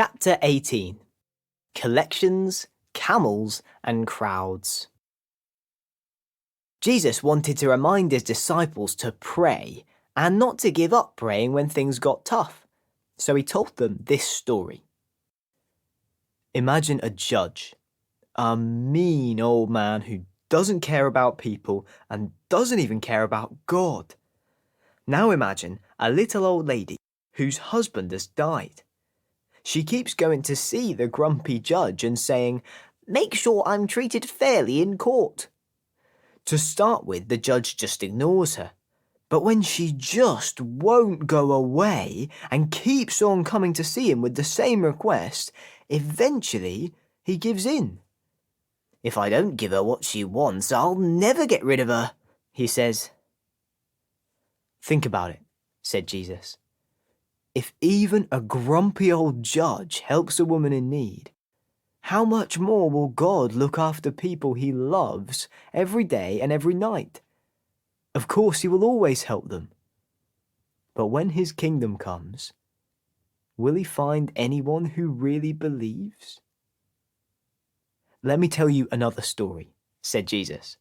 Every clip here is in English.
Chapter 18. Collections, Camels and Crowds. Jesus wanted to remind his disciples to pray and not to give up praying when things got tough, so he told them this story. Imagine a judge, a mean old man who doesn't care about people and doesn't even care about God. Now imagine a little old lady whose husband has died. She keeps going to see the grumpy judge and saying, "Make sure I'm treated fairly in court." To start with, the judge just ignores her. But when she just won't go away and keeps on coming to see him with the same request, eventually he gives in. "If I don't give her what she wants, I'll never get rid of her," he says. "Think about it," said Jesus. "If even a grumpy old judge helps a woman in need, how much more will God look after people he loves every day and every night? Of course, he will always help them. But when his kingdom comes, will he find anyone who really believes?" "Let me tell you another story," said Jesus.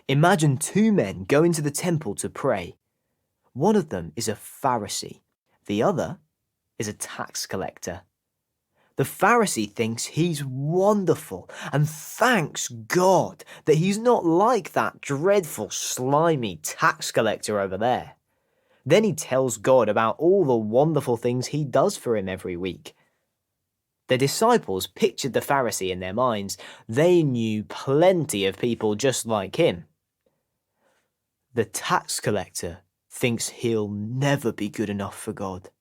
"Imagine two men go into the temple to pray. One of them is a Pharisee. The other is a tax collector. The Pharisee thinks he's wonderful and thanks God that he's not like that dreadful, slimy tax collector over there. Then he tells God about all the wonderful things he does for him every week. The disciples pictured the Pharisee in their minds. They knew plenty of people just like him. The tax collector thinks he'll never be good enough for God.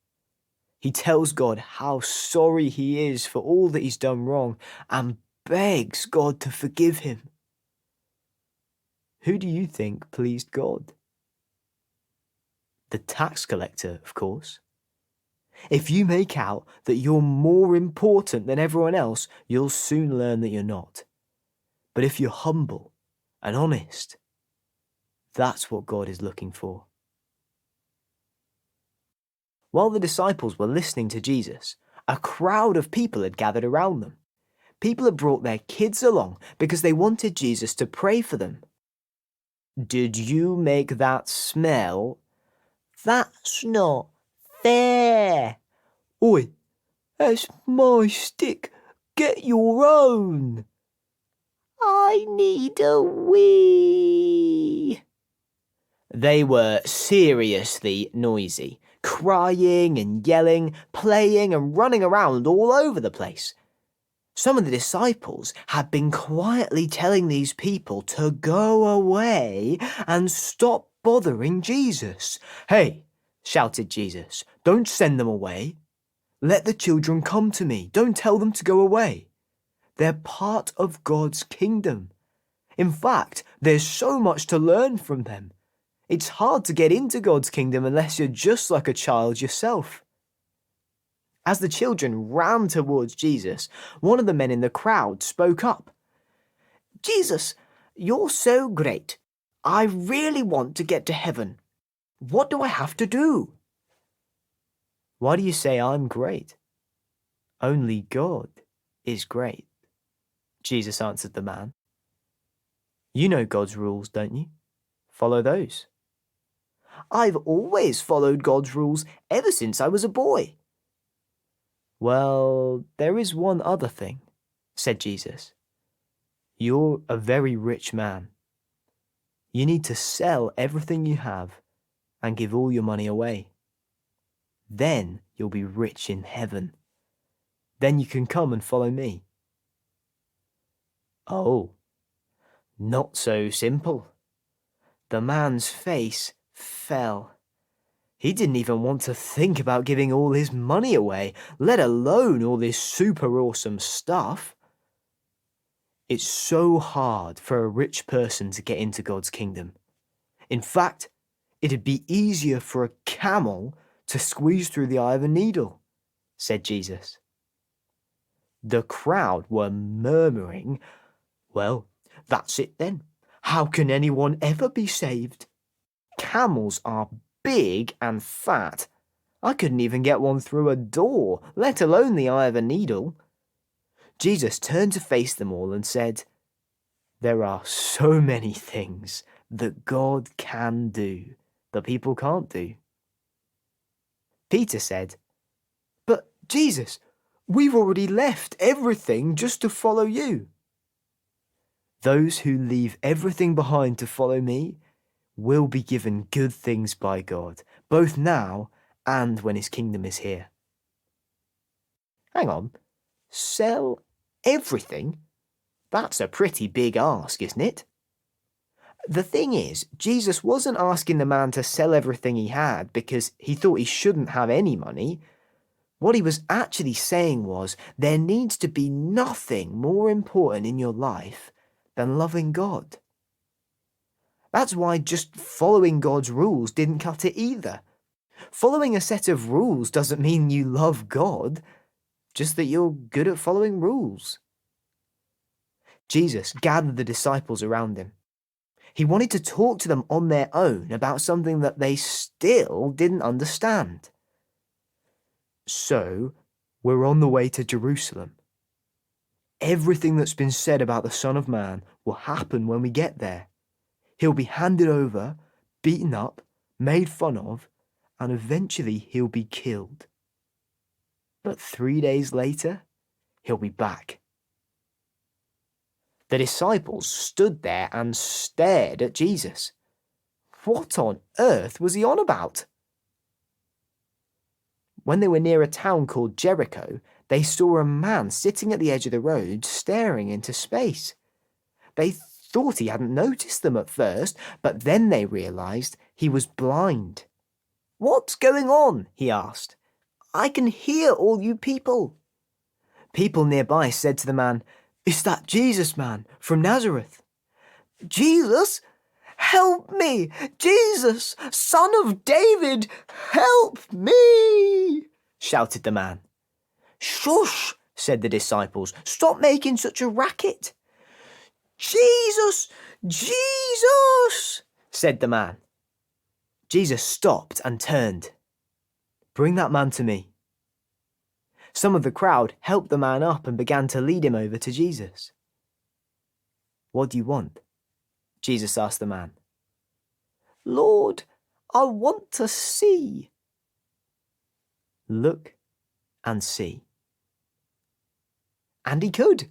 He tells God how sorry he is for all that he's done wrong and begs God to forgive him. Who do you think pleased God? The tax collector, of course. If you make out that you're more important than everyone else, you'll soon learn that you're not. But if you're humble and honest, that's what God is looking for. While the disciples were listening to Jesus, a crowd of people had gathered around them. People had brought their kids along because they wanted Jesus to pray for them. "Did you make that smell? That's not fair." "Oi, that's my stick. Get your own." "I need a wee." They were seriously noisy, crying and yelling, playing and running around all over the place. Some of the disciples had been quietly telling these people to go away and stop bothering Jesus. "Hey," shouted Jesus, "don't send them away. Let the children come to me. Don't tell them to go away. They're part of God's kingdom. In fact, there's so much to learn from them. It's hard to get into God's kingdom unless you're just like a child yourself." As the children ran towards Jesus, one of the men in the crowd spoke up. "Jesus, you're so great. I really want to get to heaven. What do I have to do?" "Why do you say I'm great? Only God is great," Jesus answered the man. "You know God's rules, don't you? Follow those." "I've always followed God's rules ever since I was a boy." "Well, there is one other thing," said Jesus. "You're a very rich man. You need to sell everything you have and give all your money away. Then you'll be rich in heaven. Then you can come and follow me." "Oh, not so simple." The man's face fell. He didn't even want to think about giving all his money away, let alone all this super awesome stuff. It's so hard for a rich person to get into God's kingdom. In fact, it'd be easier for a camel to squeeze through the eye of a needle, said Jesus. The crowd were murmuring, "Well, that's it then. How can anyone ever be saved? Camels are big and fat. I couldn't even get one through a door, let alone the eye of a needle. Jesus turned to face them all and said, "There are so many things that God can do that people can't do." Peter said, "But Jesus, we've already left everything just to follow you." "Those who leave everything behind to follow me will be given good things by God, both now and when his kingdom is here." Hang on, sell everything? That's a pretty big ask, isn't it? The thing is, Jesus wasn't asking the man to sell everything he had because he thought he shouldn't have any money. What he was actually saying was, there needs to be nothing more important in your life than loving God. That's why just following God's rules didn't cut it either. Following a set of rules doesn't mean you love God, just that you're good at following rules. Jesus gathered the disciples around him. He wanted to talk to them on their own about something that they still didn't understand. "So, we're on the way to Jerusalem. Everything that's been said about the Son of Man will happen when we get there. He'll be handed over, beaten up, made fun of, and eventually he'll be killed. But 3 days later, he'll be back." The disciples stood there and stared at Jesus. What on earth was he on about? When they were near a town called Jericho, they saw a man sitting at the edge of the road staring into space. They thought he hadn't noticed them at first, but then they realized he was blind. "What's going on?" he asked. "I can hear all you people." People nearby said to the man, "It's that Jesus man from Nazareth." "Jesus? Help me! Jesus, Son of David, help me!" shouted the man. "Shush," said the disciples. "Stop making such a racket." "Jesus! Jesus!" said the man. Jesus stopped and turned. "Bring that man to me." Some of the crowd helped the man up and began to lead him over to Jesus. "What do you want?" Jesus asked the man. "Lord, I want to see." "Look and see." And he could.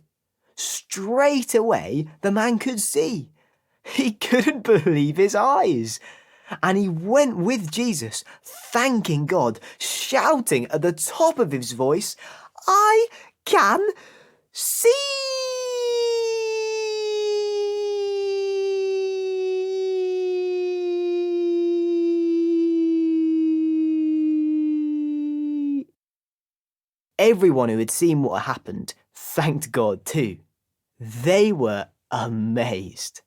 Straight away, the man could see. He couldn't believe his eyes. And he went with Jesus, thanking God, shouting at the top of his voice, "I can see!" Everyone who had seen what happened thanked God too. They were amazed.